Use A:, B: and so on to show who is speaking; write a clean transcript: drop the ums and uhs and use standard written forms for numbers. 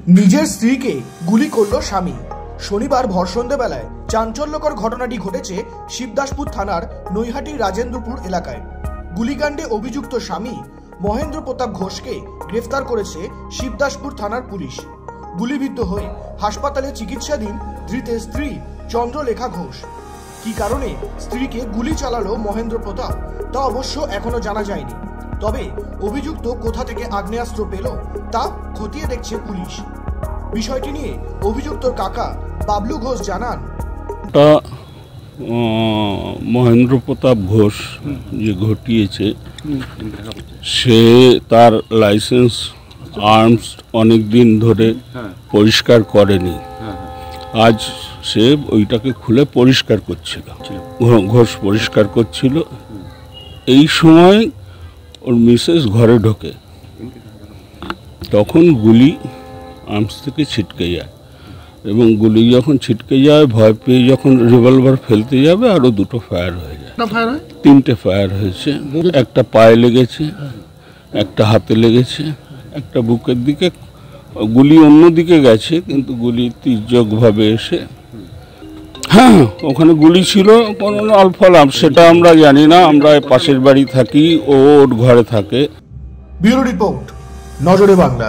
A: নিজের স্ত্রীকে গুলি করল স্বামী। শনিবার ভর সন্ধ্যেবেলায় চাঞ্চল্যকর ঘটনাটি ঘটেছে শিবদাসপুর থানার নৈহাটির রাজেন্দ্রপুর এলাকায়। গুলিকাণ্ডে অভিযুক্ত স্বামী মহেন্দ্র প্রতাপ ঘোষকে গ্রেফতার করেছে শিবদাসপুর থানার পুলিশ। গুলিবিদ্ধ হয়ে হাসপাতালে চিকিৎসাধীন ধৃতের স্ত্রী চন্দ্রলেখা ঘোষ। কি কারণে স্ত্রীকে গুলি চালালো মহেন্দ্র প্রতাপ তা অবশ্য এখনো জানা যায়নি। তবে অভিযুক্ত কোথা থেকে আগ্নেয়াস্ত্র পেল তা খতিয়ে দেখছে পুলিশ। বিষয়টি নিয়ে অভিযুক্তর কাকা বাবলু ঘোষ জানান,
B: মহেন্দ্র প্রতাপ ঘোষ যে ঘটিয়েছে সে তার লাইসেন্স আর্মস অনেক দিন ধরে পরিষ্কার করেনি। আজ সে ওইটাকে খুলে পরিষ্কার করছিল, ঘোষ পরিষ্কার করছিল। এই সময় ওর মিসেস ঘরে ঢোকে, তখন গুলি আর্মস থেকে ছিটকে যায় এবং গুলি যখন ছিটকে যায় ভয় পেয়ে যখন রিভলভার ফেলতে যাবে আরও দুটো ফায়ার হয়ে যায়। তিনটে ফায়ার হয়েছে, একটা পায়ে লেগেছে, একটা হাতে লেগেছে, একটা বুকের দিকে। গুলি অন্য দিকে গেছে কিন্তু গুলি তির্যকভাবে এসে ওখানে গুলি ছিল কোনো অল্প লাভ সেটা আমরা জানি না। আমরা পাশের বাড়ি থাকি, ও ওর ঘরে থাকে।
A: ব্যুরো রিপোর্ট, নজরে বাংলা।